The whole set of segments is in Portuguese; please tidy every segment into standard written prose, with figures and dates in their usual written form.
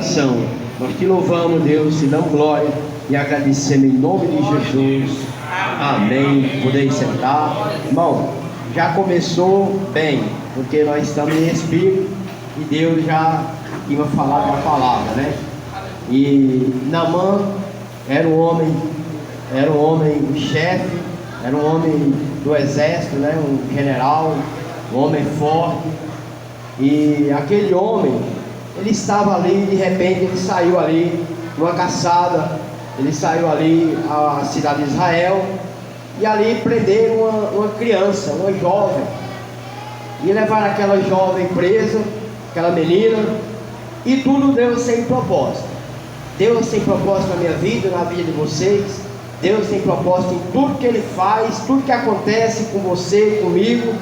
oração. Nós te louvamos, Deus, te damos glória e agradecemos em nome de Jesus. Amém. Podeis sentar. Irmão, já começou bem, porque nós estamos em espírito e Deus já ia falar da palavra, né? E Naamã era um homem chefe, era um homem do exército, né? Um general, um homem forte. E aquele homem, ele estava ali, de repente ele saiu ali numa caçada, ele saiu ali à cidade de Israel, e ali prenderam uma criança, uma jovem, e levaram aquela jovem presa, aquela menina, e tudo Deus sem propósito. Deus tem propósito na minha vida, na vida de vocês. Deus tem propósito em tudo que Ele faz, tudo que acontece com você, comigo,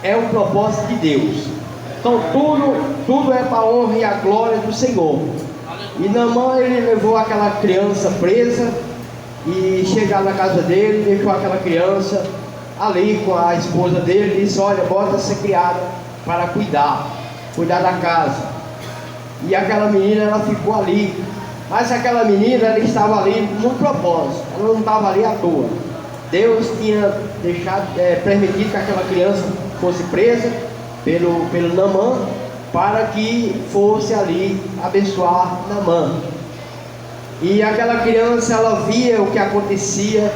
é um propósito de Deus. Então tudo é para a honra e a glória do Senhor. E Naamã, ele levou aquela criança presa e chegaram na casa dele, deixou aquela criança ali com a esposa dele, e disse: olha, bota essa criada para cuidar da casa. E aquela menina, ela ficou ali. Mas aquela menina, ela estava ali no propósito, ela não estava ali à toa. Deus tinha permitido que aquela criança fosse presa pelo Naamã, para que fosse ali abençoar Naamã. E aquela criança, ela via o que acontecia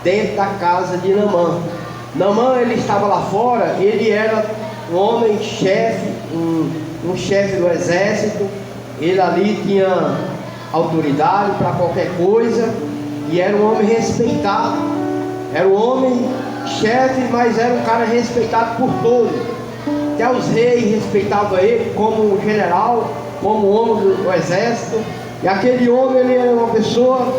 dentro da casa de Naamã. Naamã, ele estava lá fora, ele era um homem chefe, um chefe do exército. Ele ali tinha autoridade para qualquer coisa, e era um homem respeitado, era um homem chefe, mas era um cara respeitado por todos. Até os reis respeitavam ele como general, como homem do exército. E aquele homem, ele era uma pessoa,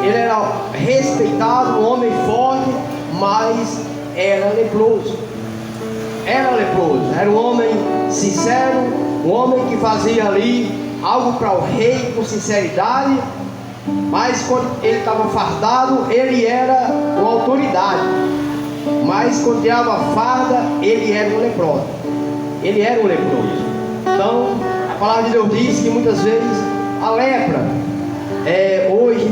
ele era respeitado, um homem forte, mas era leproso. Era um homem sincero, um homem que fazia ali algo para o rei com sinceridade, mas quando ele estava fardado, ele era uma autoridade. Mas quando tirava a farda, ele era um leproso. Então, a palavra de Deus diz que muitas vezes a lepra, hoje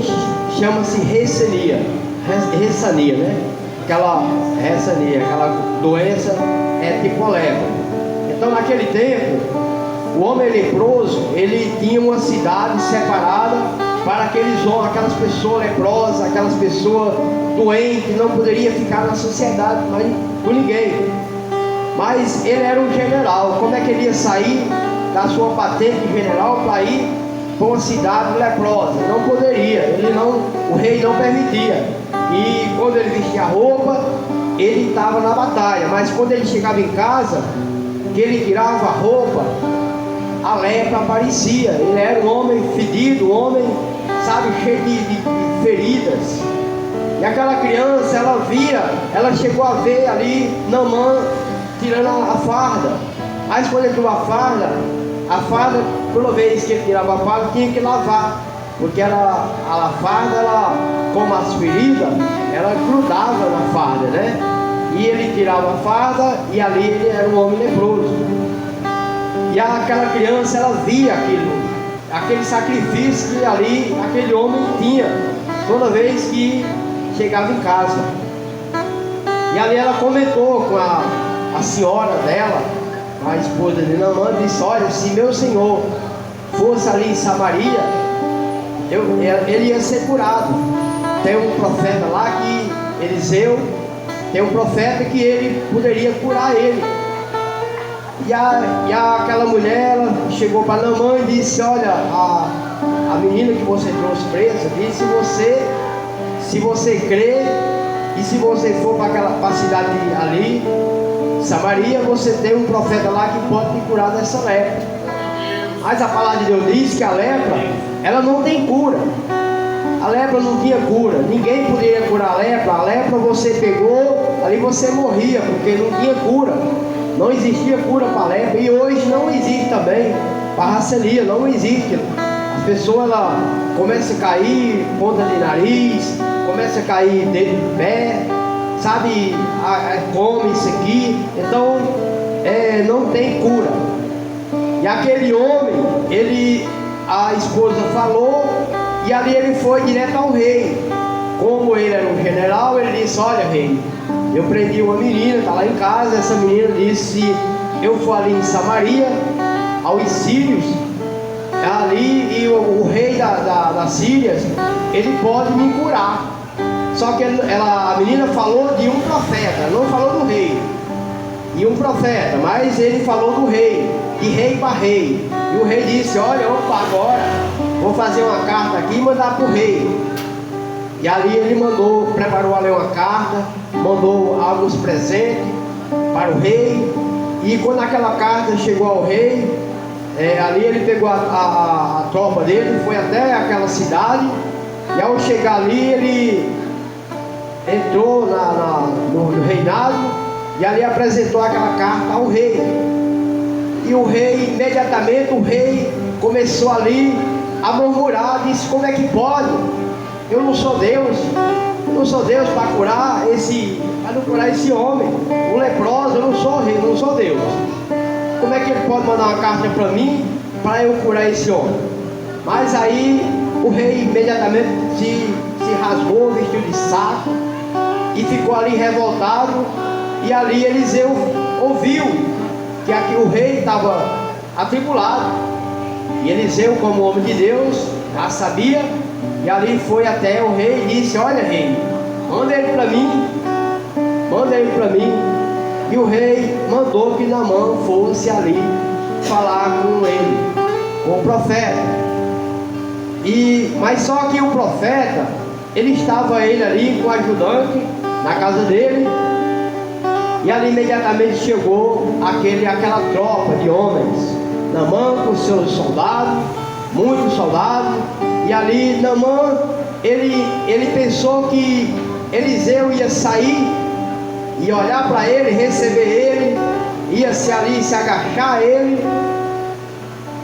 chama-se ressania, né? Aquela doença é tipo a lepra. Então, naquele tempo, o homem leproso, ele tinha uma cidade separada para aquelas pessoas leprosas, aquelas pessoas doentes, não poderia ficar na sociedade com ninguém. Mas ele era um general. Como é que ele ia sair da sua patente de general para ir para uma cidade leprosa? Não poderia, o rei não permitia. E quando ele vestia a roupa, ele estava na batalha. Mas quando ele chegava em casa, que ele tirava a roupa, a lepra aparecia. Ele era um homem fedido, um homem, cheio de feridas. E aquela criança, ela chegou a ver ali Naamã tirando a farda. Mas quando ele tirou a farda, toda vez que ele tirava a farda, tinha que lavar, porque a farda, como as feridas, ela grudava na farda, né? E ele tirava a farda, e ali ele era um homem leproso. E aquela criança, ela via aquele sacrifício que ali aquele homem tinha toda vez que chegava em casa. E ali ela comentou com a senhora dela, a esposa de Naamã, disse: olha, se meu senhor fosse ali em Samaria, ele ia ser curado. Tem um profeta lá, Eliseu, tem um profeta que ele poderia curar ele. E aquela mulher, ela chegou para Naamã e disse: olha, a menina que você trouxe presa, disse: se você crer, e se você for para a cidade ali, Samaria, você tem um profeta lá que pode te curar dessa lepra. Mas a palavra de Deus diz que a lepra, ela não tem cura. A lepra não tinha cura, ninguém poderia curar a lepra. A lepra você pegou, ali você morria, porque não tinha cura. Não existia cura para a lepra, e hoje não existe também para a racenia, não existe. As pessoas começam a cair ponta de nariz, começam a cair dedo de pé, come isso aqui. Então não tem cura. E aquele homem, ele a esposa falou, e ali ele foi direto ao rei. Como ele era um general, ele disse: olha, rei, eu prendi uma menina, está lá em casa. Essa menina disse: se eu for ali em Samaria, aos sírios, ali, e o rei da Síria, ele pode me curar. Só que a menina falou de um profeta, não falou do rei. E um profeta, mas ele falou do rei, de rei para rei. E o rei disse: olha, opa, agora vou fazer uma carta aqui e mandar para o rei. E ali ele preparou ali uma carta, mandou alguns presentes para o rei. E quando aquela carta chegou ao rei, ali ele pegou a tropa dele, foi até aquela cidade. E ao chegar ali, ele entrou no reinado, e ali apresentou aquela carta ao rei. E o rei, imediatamente, o rei começou ali a murmurar, disse: como é que pode? Eu não sou Deus, para curar esse homem, um leproso. Eu não sou rei, não sou Deus. Como é que ele pode mandar uma carta para mim, para eu curar esse homem? Mas aí o rei imediatamente se rasgou, vestiu de saco e ficou ali revoltado. E ali Eliseu ouviu que aqui o rei estava atribulado. E Eliseu, como homem de Deus, já sabia. E ali foi até o rei e disse: olha, rei, manda ele para mim. E o rei mandou que Naamã fosse ali falar com ele, com o profeta. Mas só que o profeta, ele estava ali com o ajudante na casa dele. E ali imediatamente chegou aquela tropa de homens, Naamã com seus soldados, muitos soldados. E ali Naamã, ele pensou que Eliseu ia sair, ia olhar para ele, receber ele, ia se agachar a ele,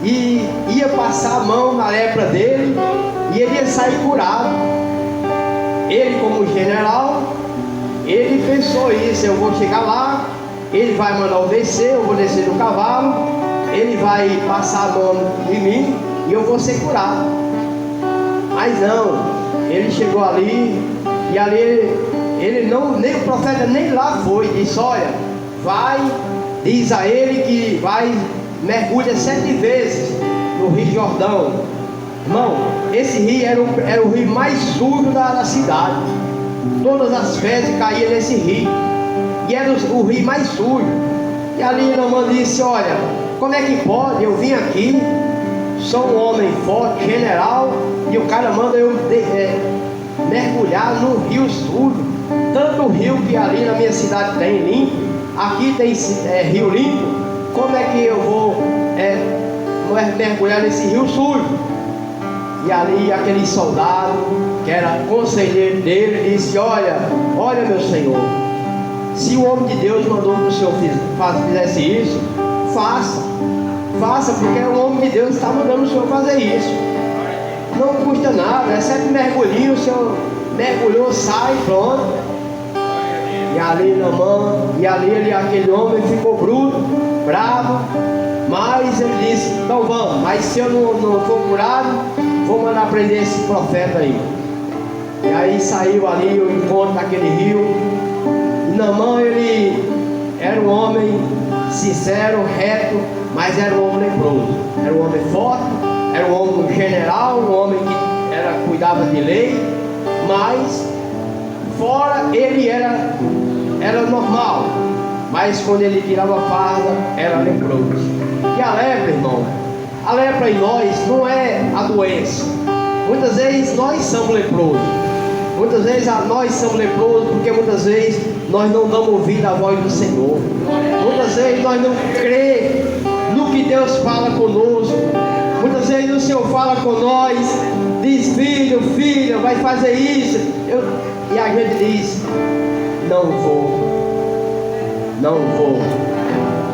e ia passar a mão na lepra dele, e ele ia sair curado. Ele, como general, ele pensou isso: eu vou chegar lá, ele vai mandar eu descer, eu vou descer do cavalo, ele vai passar a mão em mim e eu vou ser curado. Mas não, ele chegou ali, e ali nem o profeta nem lá foi. Disse: olha, vai, diz a ele que vai, mergulha 7 vezes no Rio Jordão. Irmão, esse rio era o rio mais sujo da cidade. Todas as fezes caíam nesse rio, e era o rio mais sujo. E ali Naamã disse: olha, como é que pode? Eu vim aqui, sou um homem forte, general, e o cara manda eu mergulhar no rio sujo. Tanto rio que ali na minha cidade tem limpo, aqui tem rio limpo. Como é que eu vou mergulhar nesse rio sujo? E ali aquele soldado, que era conselheiro dele, disse: olha meu senhor, se o homem de Deus mandou que o senhor fizesse isso, faça, porque o homem de Deus está mandando o senhor fazer isso. Não custa nada, é 7 mergulhinhos, o senhor mergulhou, sai, pronto. E ali Naamã, aquele homem ficou bruto, bravo. Mas ele disse: então vamos, mas se eu não for curado, vou mandar prender esse profeta aí. E aí saiu ali o encontro daquele rio. E Naamã, ele era um homem sincero, reto, mas era um homem leproso. Era um homem forte, era um homem general, um homem que cuidava de lei, mas fora ele era normal, mas quando ele tirava a farda, era leproso. E a lepra, irmão, a lepra em nós não é a doença. Muitas vezes nós somos leprosos. Muitas vezes nós somos leprosos porque muitas vezes nós não damos ouvido à voz do Senhor. Muitas vezes nós não cremos no que Deus fala conosco. Muitas vezes o Senhor fala com nós, diz: filho, filha, vai fazer isso. E a gente diz: não vou.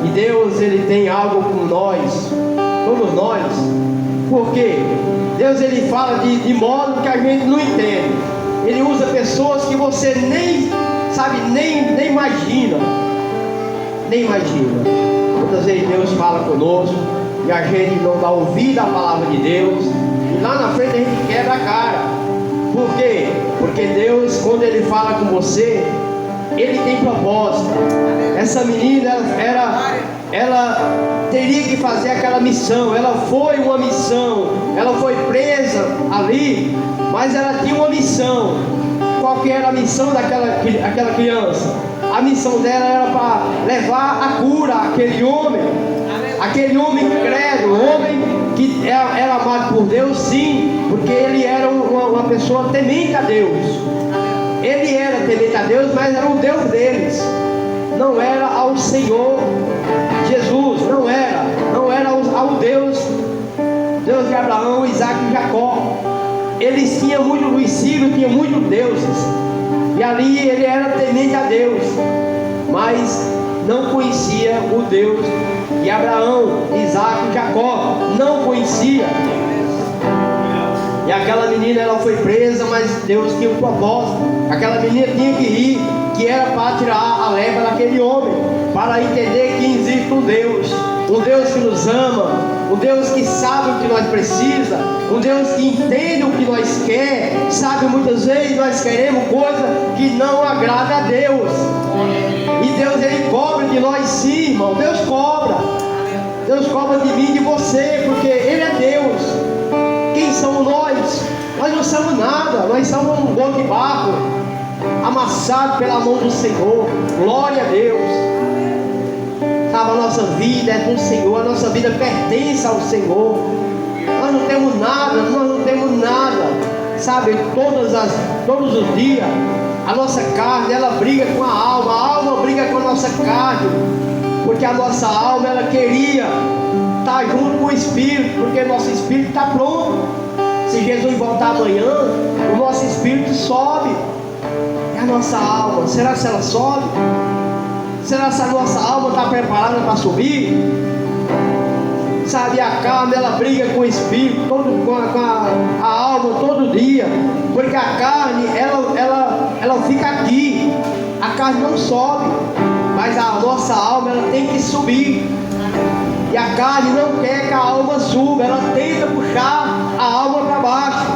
E Deus, Ele tem algo com nós, todos nós. Por quê? Deus, Ele fala de modo que a gente não entende. Ele usa pessoas que você nem sabe, nem imagina. Muitas vezes Deus fala conosco, e a gente não dá ouvido à palavra de Deus, e lá na frente a gente quebra a cara. Por quê? Porque Deus, quando Ele fala com você, Ele tem propósito. Essa menina, ela teria que fazer aquela missão. Ela foi uma missão. Ela foi presa ali, mas ela tinha uma missão. Qual que era a missão daquela criança? A missão dela era para levar a cura àquele homem incrédulo, homem que era amado por Deus, sim, porque ele era uma pessoa temente a Deus. Ele era temente a Deus, mas era o Deus deles, não era ao Senhor Jesus, não era ao Deus de Abraão, Isaac e Jacó. Eles tinham muito dos sírios, tinham muitos deuses, e ali ele era temente a Deus, mas não conhecia o Deus de Abraão, Isaac e Jacó, não conhecia. E aquela menina, ela foi presa, mas Deus tinha um propósito. Aquela menina tinha que ir, que era para tirar a lepra daquele homem, para entender que existe um Deus que nos ama, um Deus que sabe o que nós precisamos, um Deus que entende o que nós queremos. Sabe, muitas vezes nós queremos coisa que não agrada a Deus, e Deus, Ele cobra de nós, sim, irmão. Deus cobra de mim e de você, porque Ele é Deus. Quem somos nós? Nós não somos nada, nós somos um bolo de barro amassado pela mão do Senhor. Glória a Deus. Sabe, a nossa vida é do Senhor, a nossa vida pertence ao Senhor. Nós não temos nada, sabe, todos os dias a nossa carne, ela briga com a alma briga com a nossa carne, porque a nossa alma, ela queria estar junto com o Espírito, porque nosso Espírito está pronto. Se Jesus voltar amanhã, o nosso Espírito sobe, e a nossa alma, será que ela sobe? Será que a nossa alma está preparada para subir? Sabe, a carne, ela briga com o Espírito, com a alma todo dia, porque a carne, ela fica aqui, a carne não sobe, mas a nossa alma, ela tem que subir, e a carne não quer que a alma suba, ela tenta puxar a alma para baixo,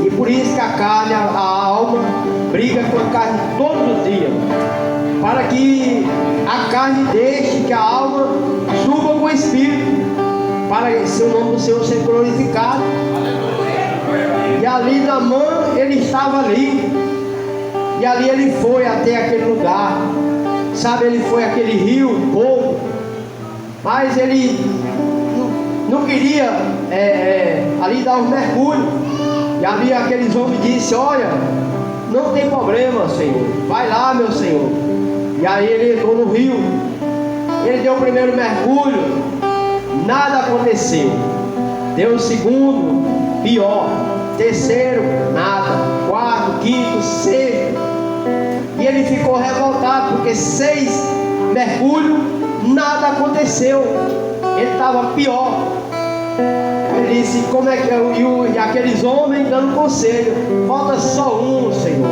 e por isso que a carne, a alma, briga com a carne todos os dias, para que a carne deixe que a alma suba com o Espírito, para o nome do Senhor ser glorificado. E ali Naamã, ele estava ali, e ali ele foi até aquele lugar, sabe, ele foi àquele rio, povo, mas ele não queria ali dar um mergulho. E ali aqueles homens disseram: olha, não tem problema, Senhor, vai lá, meu Senhor. E aí ele entrou no rio, ele deu o primeiro mergulho, nada aconteceu. Deu o segundo, pior. Terceiro, nada. Quarto, quinto, sexto. E ele ficou revoltado, porque 6 mergulhos, nada aconteceu. Ele estava pior. Ele disse: como é que e aqueles homens dando conselho: falta só um, Senhor.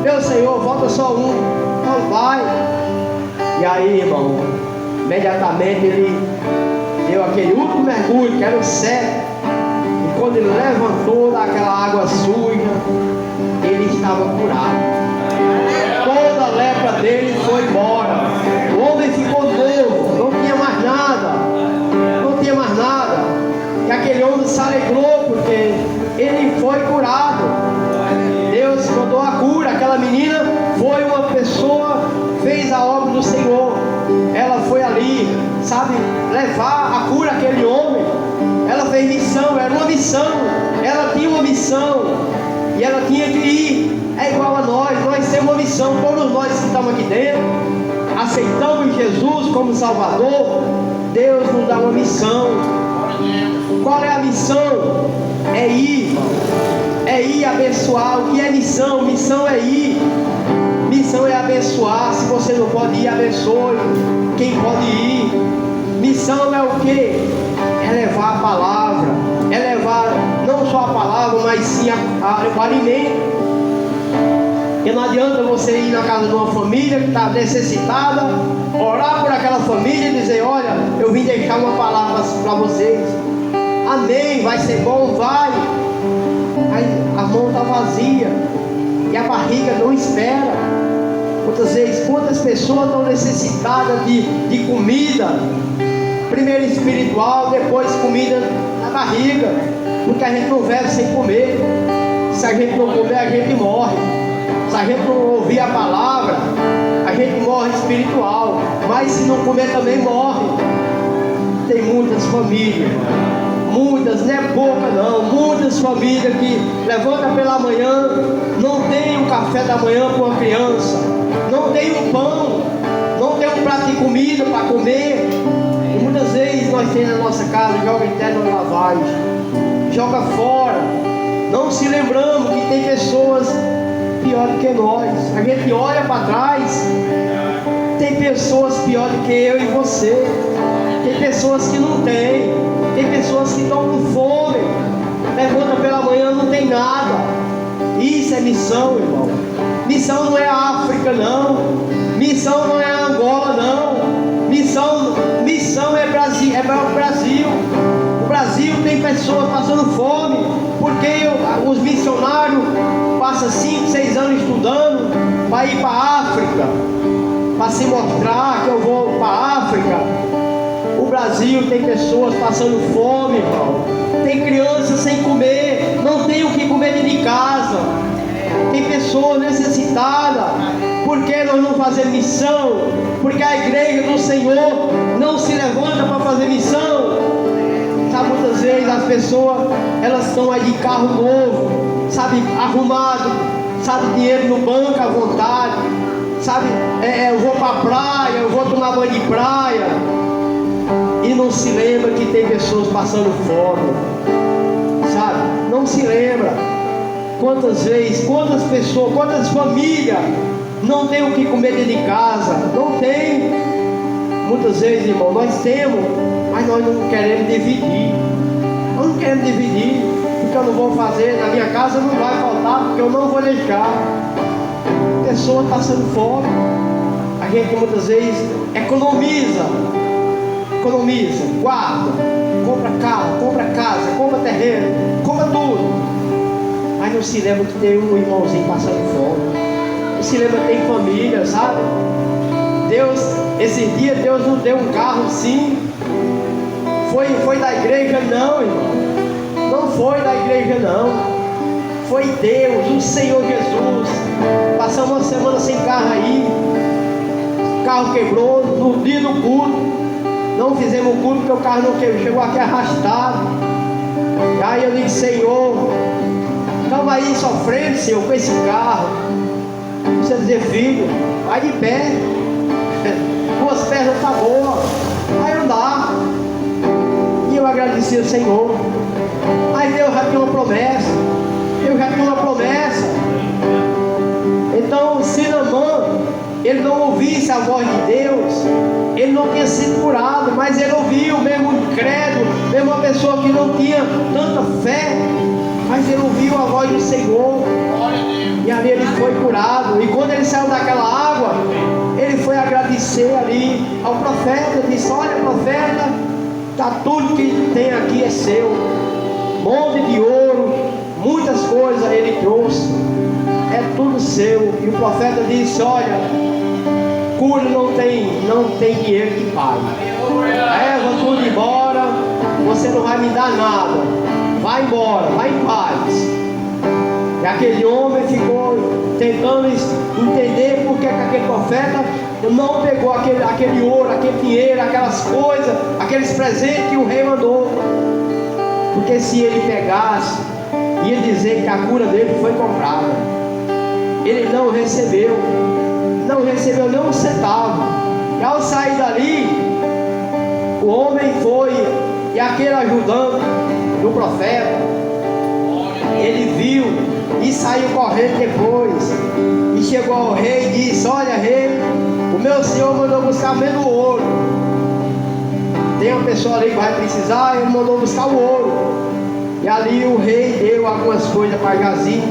Meu Senhor, falta só um. Não vai. E aí, irmão, imediatamente ele deu aquele último mergulho, que era o 7. E quando ele levantou daquela água suja, ele estava curado. Toda a lepra dele foi embora. O homem ficou novo, não tinha mais nada. E aquele homem se alegrou, porque ele foi curado. Deus mandou a cura. Aquela menina foi uma pessoa, fez a obra do Senhor. Ela foi ali, sabe, levar a cura àquele homem. Ela fez missão, era uma missão. Ela tinha uma missão, e ela tinha que ir. É igual a nós temos uma missão. Todos nós que estamos aqui dentro, aceitamos Jesus como Salvador. Deus nos dá uma missão. Qual é a missão? É ir, irmão. É ir abençoar. O que é missão? Missão é ir. Missão é abençoar. Se você não pode ir, abençoe quem pode ir. Missão é o que? É levar a palavra. É levar não só a palavra, mas sim o alimento. Porque não adianta você ir na casa de uma família que está necessitada, orar por aquela família e dizer: olha, eu vim deixar uma palavra para vocês. Amém, vai ser bom, vai. Aí a mão está vazia e a barriga não espera. Muitas vezes, quantas pessoas estão necessitadas de comida, primeiro espiritual, depois comida na barriga, porque a gente não vive sem comer. Se a gente não comer, a gente morre. Se a gente não ouvir a palavra, a gente morre espiritual. Mas se não comer, também morre. Tem muitas famílias, muitas, não é pouca não, muitas famílias que levantam pela manhã, não tem um café da manhã para uma criança, não tem um pão, não tem um prato de comida para comer. E muitas vezes nós temos na nossa casa, joga interno na lavagem, joga fora. Não se lembramos que tem pessoas pior do que nós. A gente olha para trás, tem pessoas pior do que eu e você. Tem pessoas que não têm, tem pessoas que estão com fome, levanta pela manhã, não tem nada. Isso é missão, irmão. Missão não é a África, não. Missão não é a Angola, não. Missão é Brasil, é o Brasil. O Brasil tem pessoas passando fome, porque os missionários passam 5, 6 anos estudando para ir para a África, para se mostrar que eu vou para a África. O Brasil tem pessoas passando fome, irmão. Tem crianças sem comer, não tem o que comer dentro de casa. Tem pessoas necessitadas. Por que nós não fazemos missão? Porque a igreja do Senhor não se levanta para fazer missão. Sabe, muitas vezes as pessoas, elas estão aí de carro novo, sabe, arrumado, sabe, dinheiro no banco à vontade, sabe, eu vou para a praia, eu vou tomar banho de praia, e não se lembra que tem pessoas passando fome, sabe, não se lembra. Quantas vezes, quantas pessoas, quantas famílias não tem o que comer dentro de casa, não tem. Muitas vezes, irmão, nós temos, mas nós não queremos dividir. Nós não queremos dividir, porque eu não vou fazer, na minha casa não vai faltar, porque eu não vou deixar. A pessoa passando fome. A gente muitas vezes economiza, guarda, compra carro, compra casa, compra terreno, compra tudo. Mas não se lembra que tem um irmãozinho passando fome. Não se lembra que tem família, sabe? Deus, esses dias Deus não deu um carro sim. Foi da igreja não, irmão. Não foi da igreja não. Foi Deus, o Senhor Jesus. Passamos uma semana sem carro aí. O carro quebrou no dia do culto. Não fizemos o culto porque o carro não quebrou. Chegou aqui arrastado. E aí eu disse: Senhor, estamos aí sofrendo, Senhor, com esse carro. Você dizer: filho, vai de pé. Duas pernas tá boa, vai andar. E eu agradeci ao Senhor. Mas Deus já tinha uma promessa. Então, se Naamã, ele não ouvisse a voz de Deus, ele não tinha sido curado. Mas ele ouviu, mesmo incrédulo, mesmo uma pessoa que não tinha tanta fé, mas ele ouviu a voz do Senhor. E ali ele foi curado. E quando ele saiu daquela água, ele foi agradecer ali ao profeta. Disse: olha, profeta, tá, tudo que tem aqui é seu. Monte de ouro, muitas coisas ele trouxe, é tudo seu. E o profeta disse: olha, cura não tem dinheiro que pague. Leva tudo embora, você não vai me dar nada. Vai embora, vai em paz. E aquele homem ficou tentando entender por que aquele profeta não pegou aquele ouro, aquele dinheiro, aquelas coisas, aqueles presentes que o rei mandou. Porque se ele pegasse, ia dizer que a cura dele foi comprada. Ele não recebeu nem um centavo. E ao sair dali, o homem foi, e aquele ajudante do profeta, ele viu e saiu correndo depois, e chegou ao rei e disse: olha, rei, o meu senhor mandou buscar menos ouro. Tem uma pessoa ali que vai precisar, ele mandou buscar o ouro. E ali o rei deu algumas coisas para Gazi.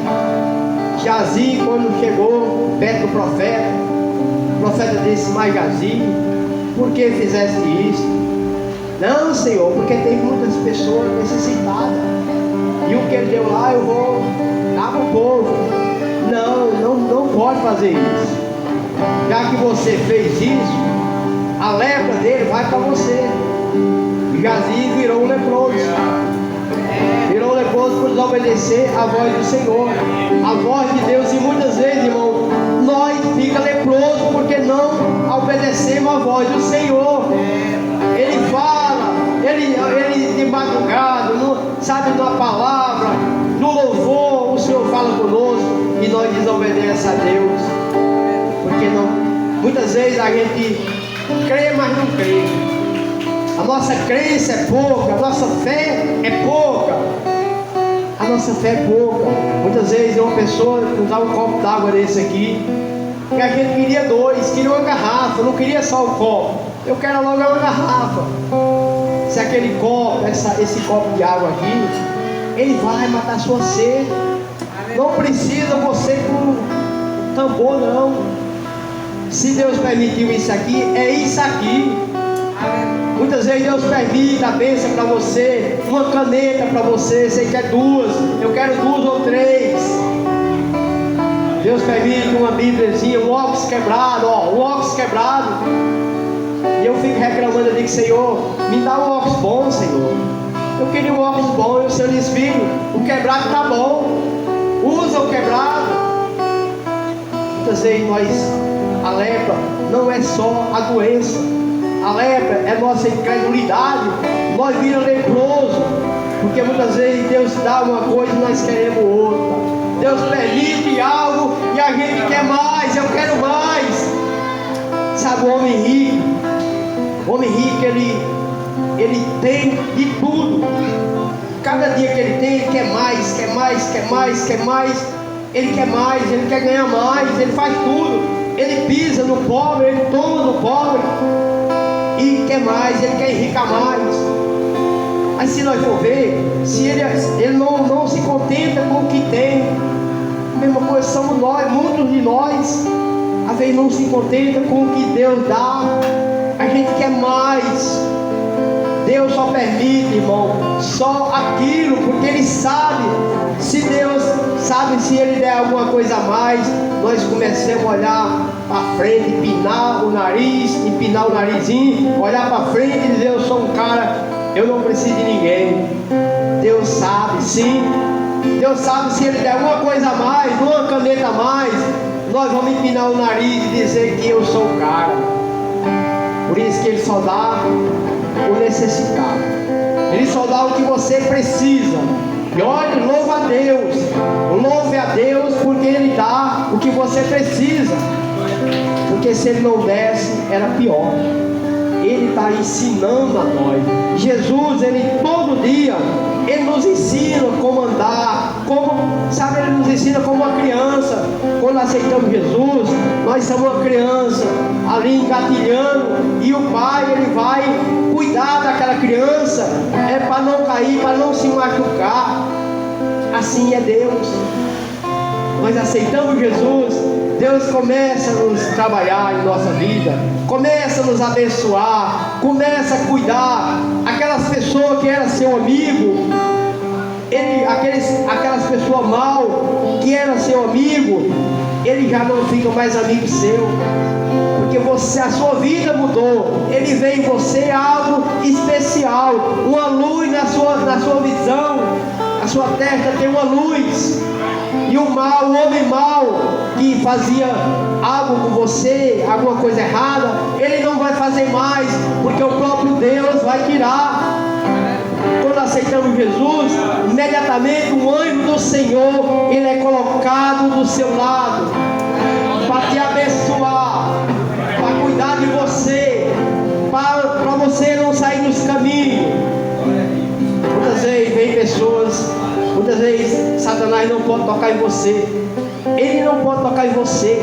Jazi, quando chegou perto do profeta, o profeta disse: mas Jazi, por que fizeste isso? Não, Senhor, porque tem muitas pessoas necessitadas, e o que ele deu lá eu vou dar para o povo. Não pode fazer isso. Já que você fez isso, a lepra dele vai para você. Jazi virou um leproso. Virou leproso por desobedecer a voz do Senhor, a voz de Deus. E muitas vezes, irmão, nós fica leproso porque não obedecemos a voz do Senhor. Ele fala, ele de madrugada, sabe, na palavra, no louvor, o Senhor fala conosco e nós desobedecemos a Deus. Porque não, muitas vezes a gente crê, mas não crê. A nossa crença é pouca, a nossa fé é pouca. A nossa fé é pouca. Muitas vezes uma pessoa nos dá um copo d'água desse aqui, e a gente queria dois, queria uma garrafa, não queria só um copo. Eu quero logo uma garrafa. Se aquele copo, esse copo de água aqui, ele vai matar a sua sede. Não precisa você com tambor, não. Se Deus permitiu isso aqui, é isso aqui. Muitas vezes Deus permite a bênção para você, uma caneta para você, você quer duas, eu quero duas ou três. Deus permite uma bíbliazinha, um óculos quebrado, um óculos quebrado. E eu fico reclamando, eu digo: Senhor, me dá um óculos bom, Senhor. Eu queria um óculos bom, e o Senhor diz: filho, o quebrado está bom, usa o quebrado. Muitas vezes a lepra não é só a doença. A lepra é nossa incredulidade. Nós viramos leproso, porque muitas vezes Deus dá uma coisa e nós queremos outra. Deus permite algo e a gente quer mais. Eu quero mais. Sabe, o homem rico, ele tem de tudo. Cada dia que ele tem, ele quer mais, quer mais, quer mais, quer mais. Ele quer mais, ele quer ganhar mais, ele faz tudo. Ele pisa no pobre, ele toma no pobre. E quer mais, ele quer enricar mais. Mas se nós for ver, se ele não se contenta com o que tem, a mesma coisa somos nós, muitos de nós, às vezes não se contenta com o que Deus dá, a gente quer mais. Deus só permite, irmão, só aquilo, porque Ele sabe. Se Deus sabe, se Ele der alguma coisa a mais, nós começamos a olhar para frente, empinar o narizinho, olhar para frente e dizer: eu sou um cara, eu não preciso de ninguém. Deus sabe, sim. Deus sabe, se Ele der alguma coisa a mais, uma caneta a mais, nós vamos empinar o nariz e dizer que eu sou o cara. Por isso que Ele só dá o necessitado. Ele só dá o que você precisa. E olhe, louva a Deus. Louve a Deus porque Ele dá o que você precisa. Porque se Ele não desse, era pior. Ele está ensinando a nós. Jesus, Ele todo dia, Ele nos ensina como andar, sabe, Ele nos ensina como uma criança. Quando aceitamos Jesus, nós somos uma criança ali engatilhando, e o Pai, Ele vai cuidar daquela criança, para não cair, para não se machucar. Assim é Deus. Nós aceitamos Jesus, Deus começa a nos trabalhar em nossa vida, começa a nos abençoar, começa a cuidar. Aquelas pessoas que eram seu amigo, aquelas pessoas mal que eram seu amigo, ele já não fica mais amigo seu, porque a sua vida mudou. Ele vê em você algo especial, uma luz na sua visão. A sua testa tem uma luz. E o homem mau que fazia algo com você, alguma coisa errada, ele não vai fazer mais, porque o próprio Deus vai tirar. Quando aceitamos Jesus, imediatamente o anjo do Senhor, ele é colocado do seu lado para te abençoar, para cuidar de você, para você não sair dos caminhos. Muitas vezes vem pessoas, muitas vezes Satanás não pode tocar em você. Ele não pode tocar em você,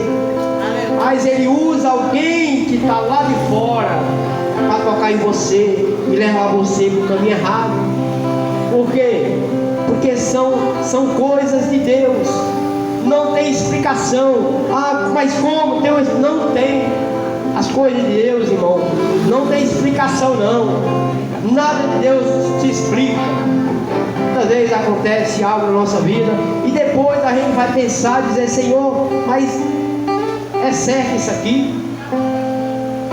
mas ele usa alguém que está lá de fora para tocar em você e levar você para o caminho errado. Por quê? Porque são coisas de Deus. Não tem explicação. Ah, mas como? Não tem. As coisas de Deus, irmão, não tem explicação não. Nada de Deus se explica. Muitas vezes acontece algo na nossa vida e depois a gente vai pensar e dizer: Senhor, mas é certo isso aqui?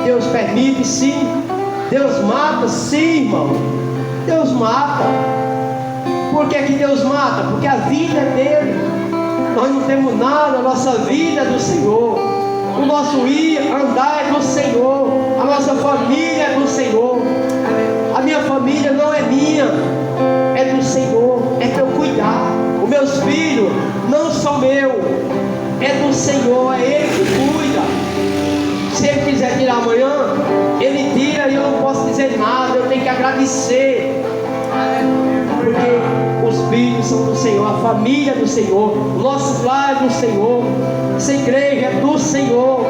Deus permite, sim. Deus mata, sim, irmão. Deus mata. Por que Deus mata? Porque a vida é dele. Nós não temos nada, a nossa vida é do Senhor. O nosso ir, andar é do Senhor. A nossa família é do Senhor. A minha família não é minha, é do Senhor. É para eu cuidar. Os meus filhos não são meus, é do Senhor. É Ele que cuida. Se Ele quiser tirar amanhã, Ele tira e eu não posso dizer nada. Eu tenho que agradecer, porque os filhos são do Senhor, a família é do Senhor, o nosso lar é do Senhor, essa igreja é do Senhor.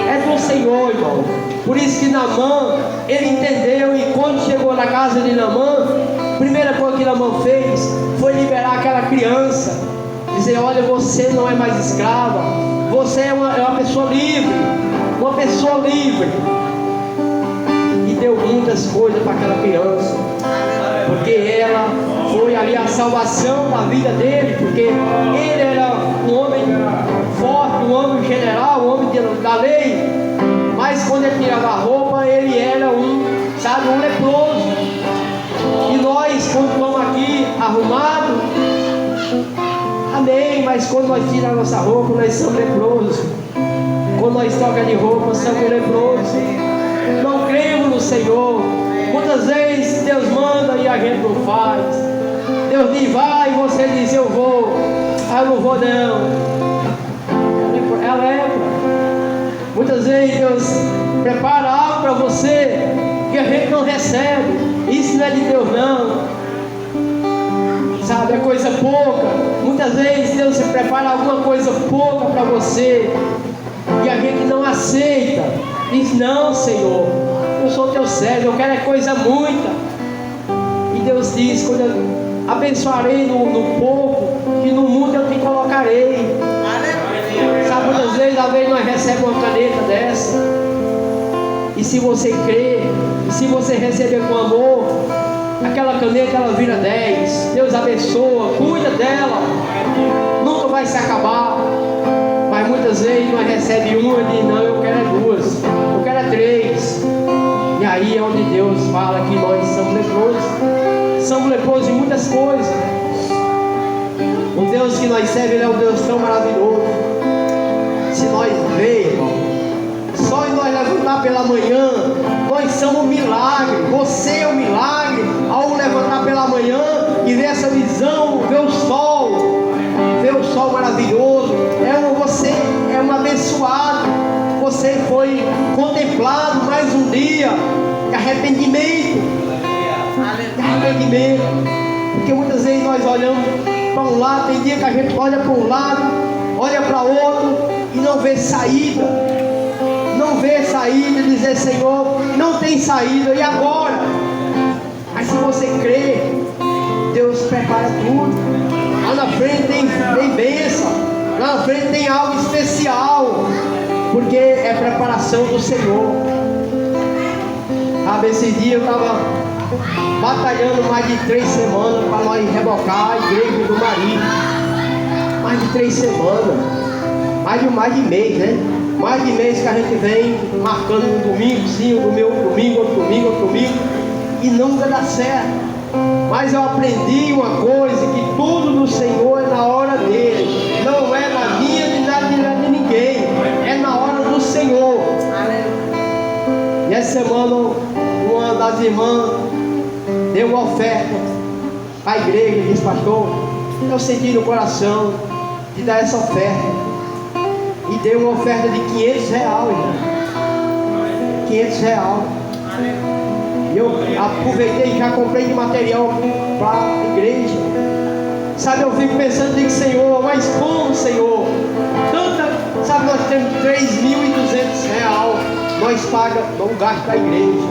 É do Senhor, irmão. Por isso que Naamã, ele entendeu, e quando chegou na casa de Naamã, a primeira coisa que Naamã fez foi liberar aquela criança, dizer: olha, você não é mais escrava, você é uma pessoa livre, uma pessoa livre. E deu muitas coisas para aquela criança, porque ela foi ali a salvação da vida dele, porque ele era um homem forte, um homem general, um homem da lei, mas quando ele tirava a roupa, ele era um leproso. E nós, quando estamos aqui arrumados, amém, mas quando nós tiramos a nossa roupa, nós somos leprosos. Quando nós trocamos de roupa, somos leprosos. Não cremos no Senhor. Muitas vezes Deus manda e a gente não faz. Deus diz: vai, e você diz: eu vou. Ah, eu não vou não. É a lepra. Muitas vezes Deus prepara algo para você que a gente não recebe. Isso não é de Deus não. Sabe, é coisa pouca. Muitas vezes Deus prepara alguma coisa pouca para você e a gente não aceita. Diz: não, Senhor, eu sou teu servo, eu quero é coisa muita. E Deus diz: quando eu abençoarei no pouco, que no mundo eu te colocarei. Sabe, muitas vezes nós recebemos uma caneta dessa, e se você crer, e se você receber com amor, aquela caneta ela vira 10. Deus abençoa, cuida dela, nunca vai se acabar. Mas muitas vezes nós recebemos uma e diz: não, eu quero é 2, eu quero é 3. E aí é onde Deus fala que nós somos leprosos. Somos leprosos em muitas coisas. O Deus que nós servemos é um Deus tão maravilhoso. Se nós ver, irmão, só em nós levantar pela manhã, nós somos um milagre. Você é um milagre ao levantar pela manhã e ver essa visão, ver o sol maravilhoso. Você é um abençoado. Você foi contemplado mais um dia de arrependimento. Porque muitas vezes nós olhamos para um lado, tem dia que a gente olha para um lado, olha para outro e não vê saída. Não vê saída, dizer: Senhor, não tem saída, e agora? Mas se você crer, Deus prepara tudo. Lá na frente tem bênção, lá na frente tem algo especial, porque é preparação do Senhor. Sabe, esse dia eu estava batalhando mais de 3 semanas para nós rebocar a igreja do marido. Mais de 3 semanas, mais de mês, né? Mais de mês que a gente vem marcando um domingo, sim, um domingo, outro domingo, e nunca dá certo. Mas eu aprendi uma coisa, que tudo do Senhor é na hora dele. Não é na minha nem na de ninguém. É na hora do Senhor. E essa semana uma das irmãs deu uma oferta à igreja e disse: pastor, eu senti no coração de dar essa oferta. E deu uma oferta de R$500, irmão. R$500. E eu aproveitei e já comprei de material para a igreja. Sabe, eu fico pensando, digo: Senhor, mas como, Senhor? Sabe, nós temos R$3.200. Nós pagamos o gasto da igreja.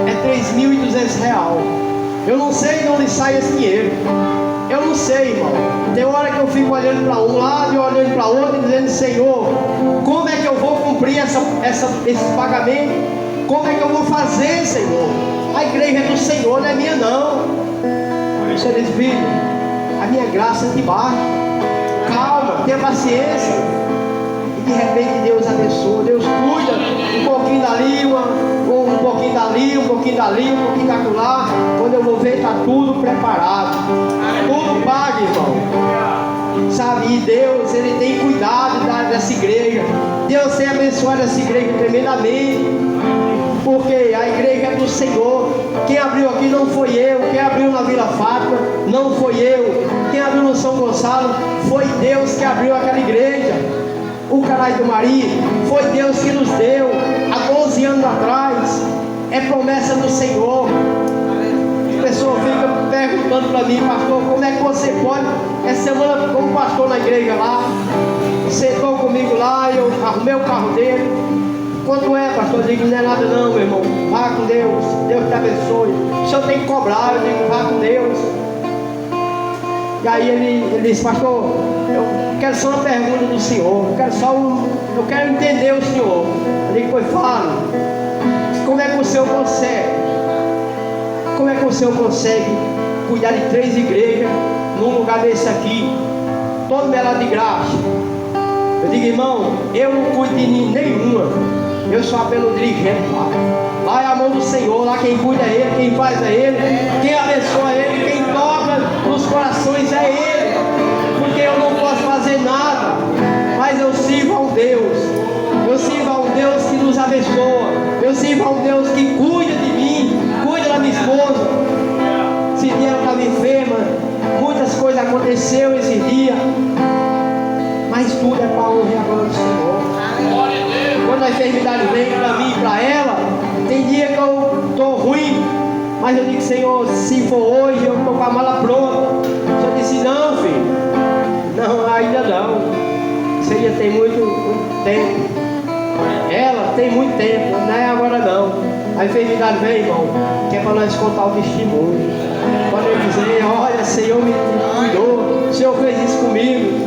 É R$3.200. Eu não sei de onde sai esse dinheiro. Eu não sei, irmão. Tem hora que eu fico olhando para um lado e olhando para outro e dizendo: Senhor, como é que eu vou cumprir esse pagamento? Como é que eu vou fazer, Senhor? A igreja é do Senhor, não é minha não. O Senhor diz: filho, a minha graça te basta. Calma, tenha paciência. E de repente Deus abençoa, Deus cuida. Um pouquinho dali, um pouquinho dali, um pouquinho dali, um pouquinho daquela. Quando eu vou ver, está tudo preparado. Tudo pago, irmão. Sabe, e Deus, Ele tem cuidado dessa igreja. Deus tem abençoado essa igreja tremendamente. Porque a igreja é do Senhor. Quem abriu aqui não foi eu. Quem abriu na Vila Fátima não foi eu. Quem abriu no São Gonçalo foi Deus que abriu aquela igreja. O Canais do Mari foi Deus que nos deu há 12 anos atrás. É promessa do Senhor. As pessoas ficam perguntando para mim: pastor, como é que você pode? Essa semana, como pastor na igreja lá, sentou comigo lá, eu arrumei o carro dele. Quanto é, pastor? Eu digo: não é nada não, meu irmão. Vá com Deus, Deus te abençoe. O senhor tem que cobrar. Eu digo: vá com Deus. E aí ele disse: pastor, eu quero só uma pergunta do senhor. Eu quero entender o senhor. Eu digo: pois fala. Como é que o senhor consegue? Como é que o senhor consegue cuidar de 3 igrejas num lugar desse aqui, todo melado de graça? Eu digo: irmão, eu não cuido de nenhuma. Eu sou apenas dirigente lá. Lá é a mão do Senhor. Lá quem cuida é Ele, quem faz é Ele, quem abençoa é Ele, quem toca nos corações é Ele. Porque eu não posso fazer nada, mas eu sirvo a um Deus. Eu sirvo a um Deus que nos abençoa. Eu sirvo a um Deus que cuida de mim, cuida da minha esposa. Esse dia ela estava enferma, muitas coisas aconteceram esse dia, mas tudo é para a honra e a glória do Senhor. Quando a enfermidade vem para mim e para ela, tem dia que eu estou ruim, mas eu digo: Senhor, se for hoje, eu estou com a mala pronta. O Senhor disse: não, filho, não, ainda não. Isso aí tem muito tempo. Ela tem muito tempo, não é agora não. A enfermidade vem, irmão, que é para nós contar o testemunho. Pode dizer: olha, Senhor me cuidou, o Senhor fez isso comigo.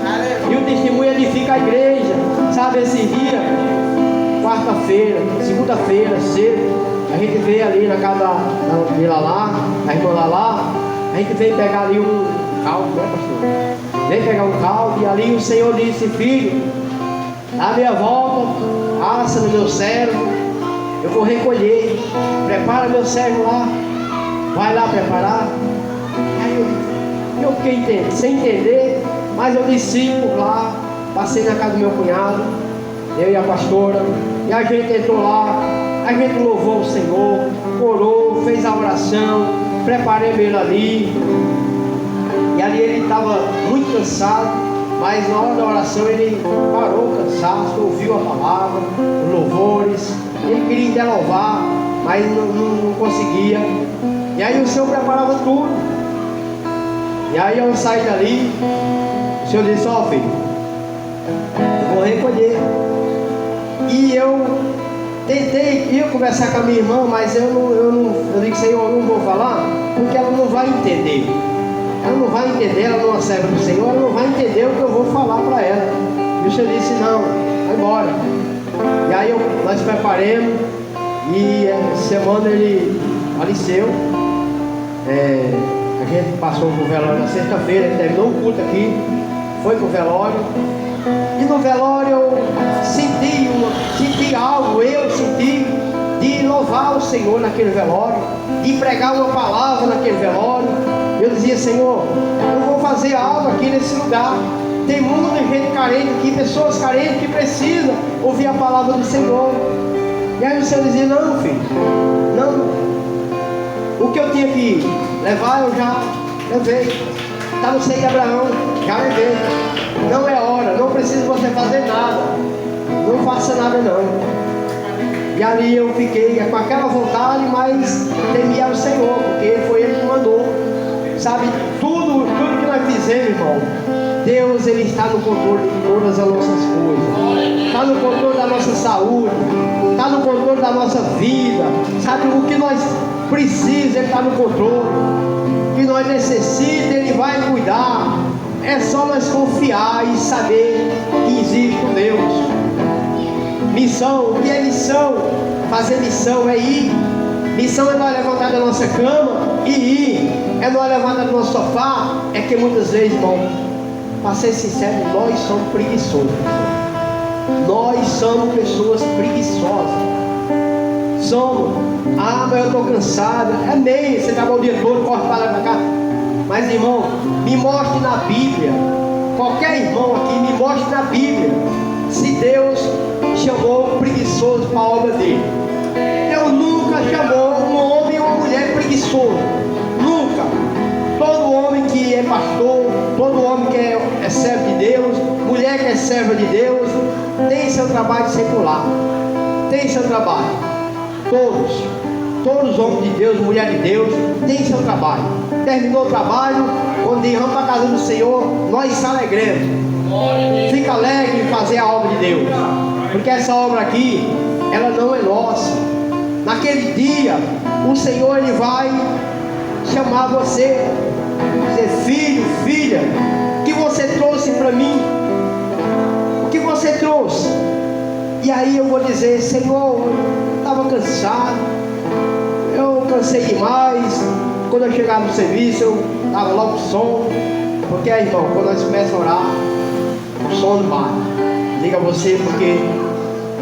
E o testemunho edifica a igreja. Sabe, esse dia, quarta-feira, segunda-feira, cedo, a gente veio ali na casa da Lalá, a irmã Lalá. A gente veio pegar ali um caldo, né, pastor? Veio pegar um caldo e ali o Senhor disse: filho, dá meia volta, assa no meu servo, eu vou recolher. Prepara meu servo lá, vai lá preparar. Aí eu fiquei sem entender, mas eu desci por lá, passei na casa do meu cunhado, eu e a pastora, e a gente entrou lá, a gente louvou o Senhor, orou, fez a oração, preparei ele ali. E ali ele estava muito cansado, mas na hora da oração ele parou o cansaço, ouviu a palavra, os louvores. Ele queria ainda louvar, mas não conseguia. E aí o Senhor preparava tudo. E aí eu saí dali, o Senhor disse: ó, filho, eu vou recolher. E eu tentei ir conversar com a minha irmã, mas eu disse: Senhor, eu não vou falar, porque ela não vai entender. Ela não vai entender, ela não é serva do Senhor, ela não vai entender o que eu vou falar para ela. E o Senhor disse: não, vai embora. E aí nós preparamos, e essa semana ele faleceu. A gente passou pro velório na sexta-feira, ele terminou o culto aqui, foi pro velório. E no velório eu senti algo, eu senti de louvar o Senhor naquele velório, de pregar uma palavra naquele velório. Eu dizia: Senhor, eu vou fazer algo aqui nesse lugar. Tem muita gente carente aqui, pessoas carentes que precisam ouvir a palavra do Senhor. E aí o Senhor dizia: não, filho, não. O que eu tinha que levar eu já levei. Está no seio de Abraão, já levei. Não é hora, não precisa você fazer nada. Não faça nada não. E ali eu fiquei com aquela vontade, mas temia o Senhor, porque foi Ele que mandou. Sabe, tudo que nós fizemos, irmão, Deus, Ele está no controle de todas as nossas coisas. Está no controle da nossa saúde, está no controle da nossa vida. Sabe, o que nós precisamos, Ele está no controle. que nós necessitamos, Ele vai cuidar. É só nós confiar e saber que existe um Deus. Missão, o que é missão? Fazer missão é ir. Missão é nós levantar da nossa cama e ir. É nós levantar do nosso sofá. É que muitas vezes, irmão, para ser sincero, nós somos preguiçosos. Nós somos pessoas preguiçosas. Somos. Ah, mas eu estou cansado. É meio, você trabalha o dia todo, corre para lá e para cá. Mas, irmão, me mostre na Bíblia. Qualquer irmão aqui, me mostre na Bíblia se Deus chamou o preguiçoso para a obra dele. Deus nunca chamou um homem ou uma mulher preguiçoso. Nunca. Todo homem que é pastor, todo homem que é servo de Deus, mulher que é serva de Deus, tem seu trabalho secular. Tem seu trabalho. Todos os homens de Deus, mulher de Deus, tem seu trabalho. Terminou o trabalho, quando vamos para a casa do Senhor, nós se alegremos. Fica alegre em fazer a obra de Deus, porque essa obra aqui, ela não é nossa. Naquele dia, o Senhor Ele vai chamar você, dizer: filho, filha, o que você trouxe para mim? O que você trouxe? E aí eu vou dizer: Senhor, eu estava cansado, eu cansei demais. Quando eu chegava no serviço, eu dava logo sono. Porque, irmão, quando nós começamos a orar, o sono bate. Diga a você, porque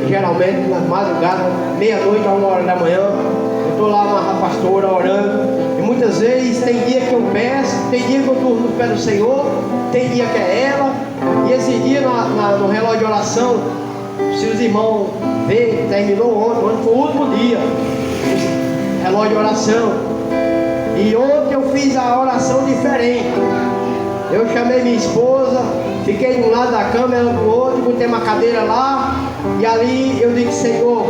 geralmente nas madrugadas, meia-noite a 1h da manhã, eu estou lá na pastora orando. E muitas vezes tem dia que eu peço, tem dia que eu durmo no pé do Senhor, tem dia que é ela. E esse dia no relógio de oração, se os irmãos verem, terminou ontem foi o último dia, relógio de oração. E ontem eu fiz a oração diferente. Eu chamei minha esposa, fiquei de um lado da cama, ela do outro, botei uma cadeira lá. E ali eu disse: Senhor,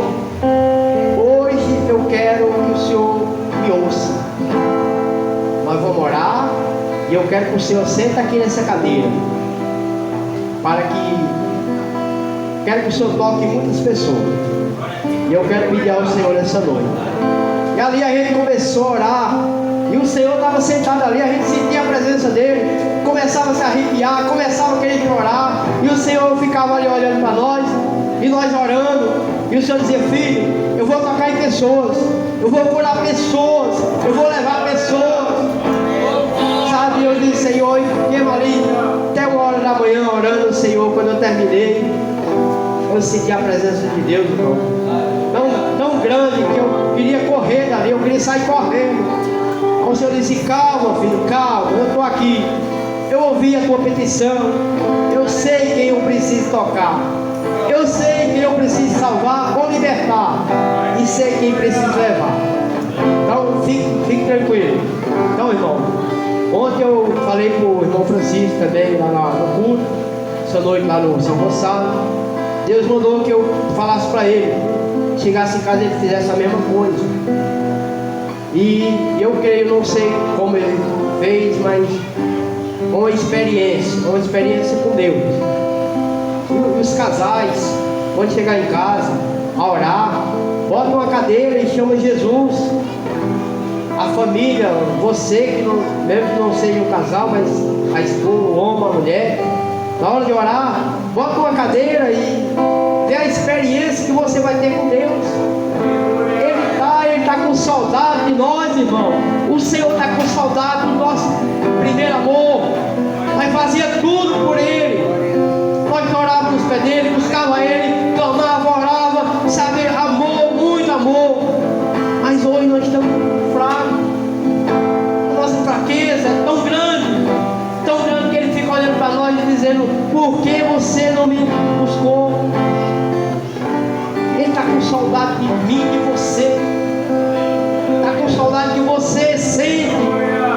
hoje eu quero que o Senhor me ouça. Nós vamos orar e eu quero que o Senhor sente aqui nessa cadeira. Quero que o Senhor toque em muitas pessoas. E eu quero pedir ao Senhor essa noite. E ali a gente começou a orar. E o Senhor estava sentado ali, a gente sentia a presença dele, começava a se arrepiar, começava a querer chorar, e o Senhor ficava ali olhando para nós, e nós orando, e o Senhor dizia: filho, eu vou tocar em pessoas, eu vou curar pessoas, eu vou levar pessoas, sabe? E eu disse: Senhor, e fiquemos ali até 1h da manhã orando. O Senhor, quando eu terminei, eu senti a presença de Deus, irmão, tão grande que eu queria correr dali, eu queria sair correndo. O Senhor disse: calma, filho, calma, eu estou aqui. Eu ouvi a tua petição. Eu sei quem eu preciso tocar. Eu sei quem eu preciso salvar ou libertar. E sei quem preciso levar. Então, fique tranquilo. Então, irmão, ontem eu falei para o irmão Francisco também, lá no culto, essa noite lá no São Gonçalo. Deus mandou que eu falasse para ele, chegasse em casa e ele fizesse a mesma coisa. E eu creio, não sei como ele fez, mas uma experiência com Deus. E os casais, quando chegar em casa, a orar, bota uma cadeira e chama Jesus. A família, você que não, mesmo que não seja um casal, mas a esposa, o homem, a mulher, na hora de orar, bota uma cadeira e vê a experiência que você vai ter com Deus. Ele está com saudade de nós, irmão. O Senhor está com saudade do nosso primeiro amor. Nós fazia tudo por Ele. Nós orávamos nos pés dele, buscava Ele, clamava, orava, sabe, amor, muito amor. Mas hoje nós estamos fracos. A nossa fraqueza é tão grande que Ele fica olhando para nós e dizendo: por que você não me buscou? Ele está com saudade de mim, de você. Está com saudade que você sente.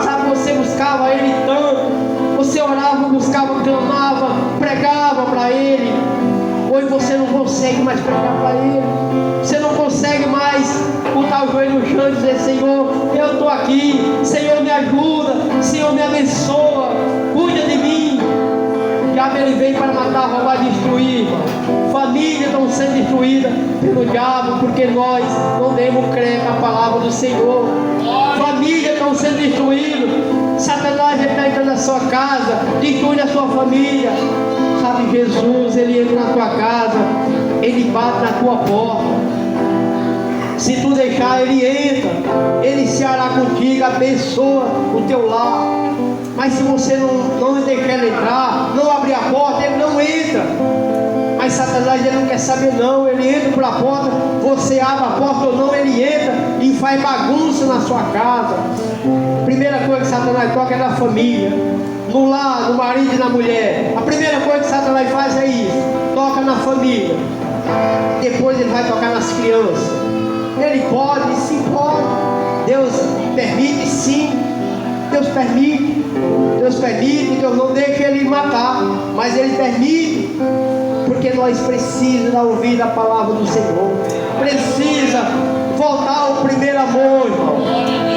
Sabe, você buscava Ele tanto. Você orava, buscava, clamava, pregava para Ele. Hoje você não consegue mais pregar para Ele. Você não consegue mais botar o joelho no chão e dizer: Senhor, eu estou aqui. Senhor, me ajuda. Senhor, me abençoa. Cuida de mim. O diabo, ele vem para matar, roubar e destruir. Famílias estão sendo destruídas pelo diabo, porque nós não demos crer na palavra do Senhor. Famílias estão sendo destruídas sua casa, destrui a sua família. Sabe, Jesus, Ele entra na tua casa, Ele bate na tua porta. Se tu deixar, Ele entra, Ele se hará contigo, abençoa o teu lar. Mas se você não deixar Ele entrar, não abrir a porta, Ele não entra. Mas Satanás, ele não quer saber não. Ele entra por a porta, você abre a porta ou não, ele entra e faz bagunça na sua casa. Primeira coisa que Satanás toca é na família, no lar, no marido e na mulher. A primeira coisa que Satanás faz é isso, toca na família. Depois ele vai tocar nas crianças. Ele pode, sim pode. Deus permite, sim. Deus permite. Deus não deixa ele matar, mas ele permite. Porque nós precisamos ouvir a palavra do Senhor. Precisa voltar ao primeiro amor, irmão.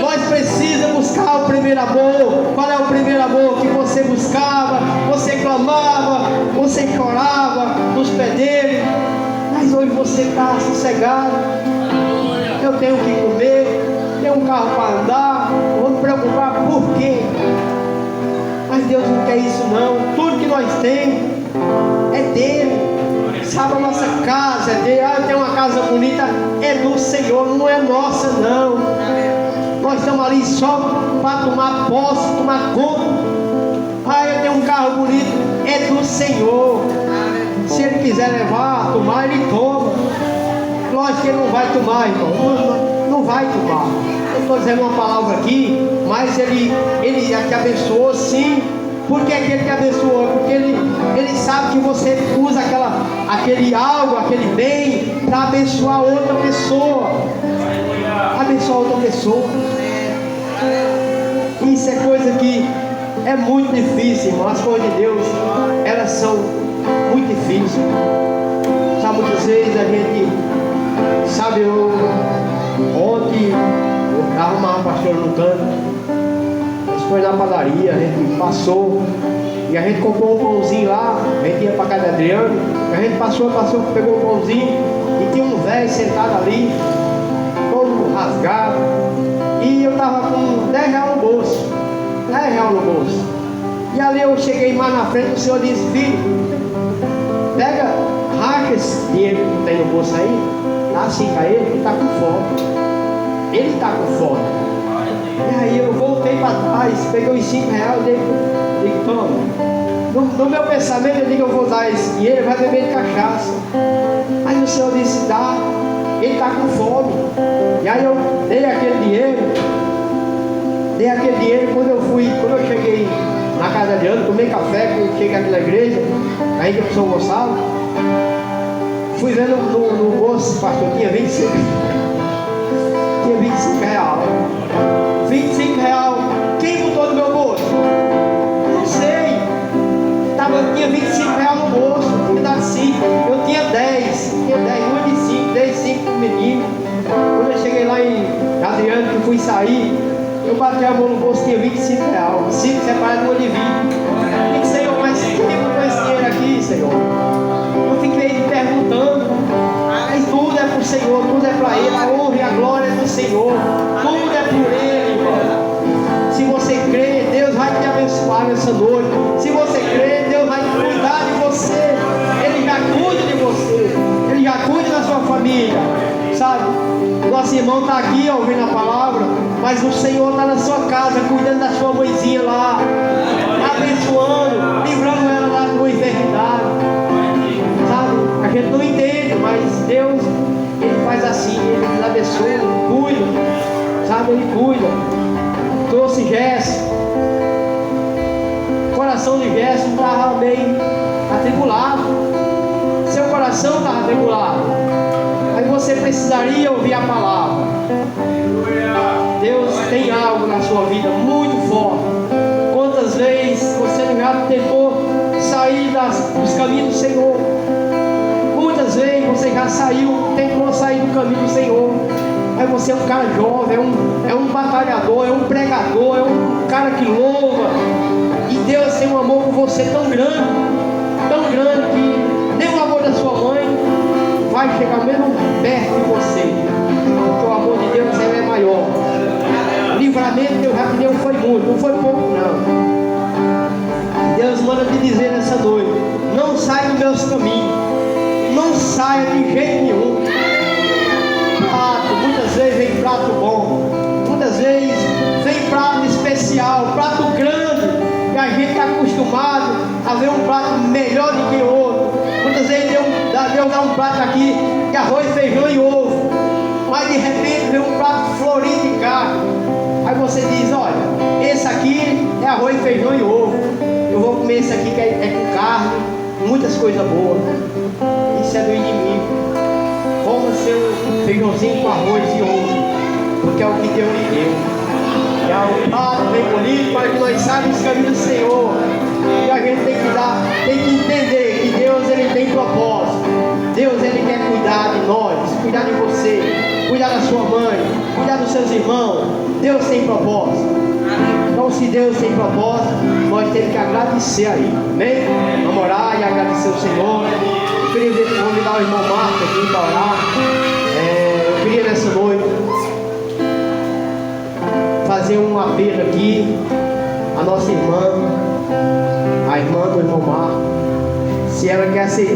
Nós precisamos buscar o primeiro amor. Qual é o primeiro amor que você buscava? Você clamava, você chorava nos pés dele. Mas hoje você está sossegado. Eu tenho que comer, tenho um carro para andar, vou me preocupar por quê? Mas Deus não quer isso não. Tudo que nós temos é dele. Sabe, a nossa casa é dele. Eu tenho uma casa bonita, é do Senhor, não é nossa não. Nós estamos ali só para tomar posse, tomar conta. Eu tenho um carro bonito, é do Senhor. Se ele quiser levar, tomar, ele toma. Lógico que ele não vai tomar, irmão. Não vai tomar. Eu estou dizendo uma palavra aqui, mas ele te abençoou sim. Por que ele te abençoou? Porque ele sabe que você usa aquele algo, aquele bem, para abençoar outra pessoa. Abençoar outra pessoa. Isso é coisa que é muito difícil, irmão. As coisas de Deus, elas são muito difíceis. Sabe, muitas vezes a gente, sabe, ontem eu estava uma pastora no canto. Foi na padaria, a gente passou e a gente comprou um pãozinho lá. A gente ia para casa de Adriano, a gente passou, pegou um pãozinho e tinha um velho sentado ali, todo rasgado, e eu estava com 10 reais no bolso, 10 reais no bolso. E ali eu cheguei mais na frente, o Senhor disse: filho, pega, racha esse dinheiro que tu tem no bolso aí, dá assim para ele, que está com fome. Ele está com fome. E aí eu voltei para trás, peguei os 5 reais e digo, toma. No meu pensamento eu digo, eu vou dar esse dinheiro, ele vai beber de cachaça. Aí o Senhor disse, dá, ele está com fome. E aí eu dei aquele dinheiro, quando eu cheguei na casa de Ana, tomei café, quando eu cheguei aqui na igreja, aí que eu São Gonçalo, fui vendo no bolso, pastor, tinha 25 reais. 25 reais. Quem botou no meu bolso? Não sei. Tinha 25 reais no bolso. Me dá 5. Eu tinha 10. Uma de 5. Dei 5 pro menino. Quando eu cheguei lá em Adriano, que fui sair, eu bati a mão no bolso, tinha 25 reais. 5 separados, uma de 20. Eu disse, Senhor, mas quem botou esse dinheiro aqui, Senhor? Eu fiquei me perguntando. Mas tudo é pro Senhor, tudo é para Ele. A honra e a glória é do Senhor. Tudo é por Ele, irmão. Se você crê, Deus vai te abençoar nessa noite. Se você crê, Deus vai cuidar de você. Ele já cuida de você. Ele já cuida da sua família. Sabe? Nosso irmão está aqui ouvindo a palavra, mas o Senhor está na sua casa, cuidando da sua mãezinha lá, abençoando, livrando ela lá de uma enfermidade. Sabe? A gente não entende, mas Deus, Ele faz assim, Ele nos abençoa, Ele cuida, sabe? Ele cuida. Trouxe Gerson. O coração de Gerson estava bem atribulado. Seu coração estava atribulado. Aí você precisaria ouvir a palavra. Deus tem algo na sua vida muito forte. Quantas vezes você já tentou sair dos caminhos do Senhor? Muitas vezes você já tentou sair do caminho do Senhor. Aí você é um cara jovem, é um batalhador, é um pregador, é um cara que louva. E Deus tem um amor por você tão grande que nem o amor da sua mãe vai chegar mesmo perto de você. Porque o amor de Deus é maior. O livramento que eu já me deu foi muito, não foi pouco não. dizer nessa noite: não saia dos meus caminhos, não saia de jeito nenhum. Prato, muitas vezes vem prato bom, muitas vezes vem prato especial, prato grande, que a gente está acostumado a ver um prato melhor do que o outro. Muitas vezes Deus dá um prato aqui de arroz, feijão e ovo, mas de repente vem um prato florido de carne. Aí você diz: olha, esse aqui é arroz, feijão e ovo, eu vou comer esse aqui que é com carne, muitas coisas boas. Isso é do inimigo. Coma seu feijãozinho com arroz e ovo, porque é o que Deus lhe deu. É o prato bem bonito para que nós saibamos os caminhos do Senhor. E a gente tem que entender que Deus, ele tem propósito. Deus, ele quer cuidar de nós, cuidar de você, cuidar da sua mãe, cuidar dos seus irmãos. Deus tem propósito. Então, se Deus tem propósito, nós temos que agradecer a Ele. Amém? Vamos orar e agradecer ao Senhor. Eu queria convidar o irmão Marcos aqui para orar. Eu queria nessa noite fazer um apelo aqui à nossa irmã, a irmã do irmão Marcos, se ela quer aceitar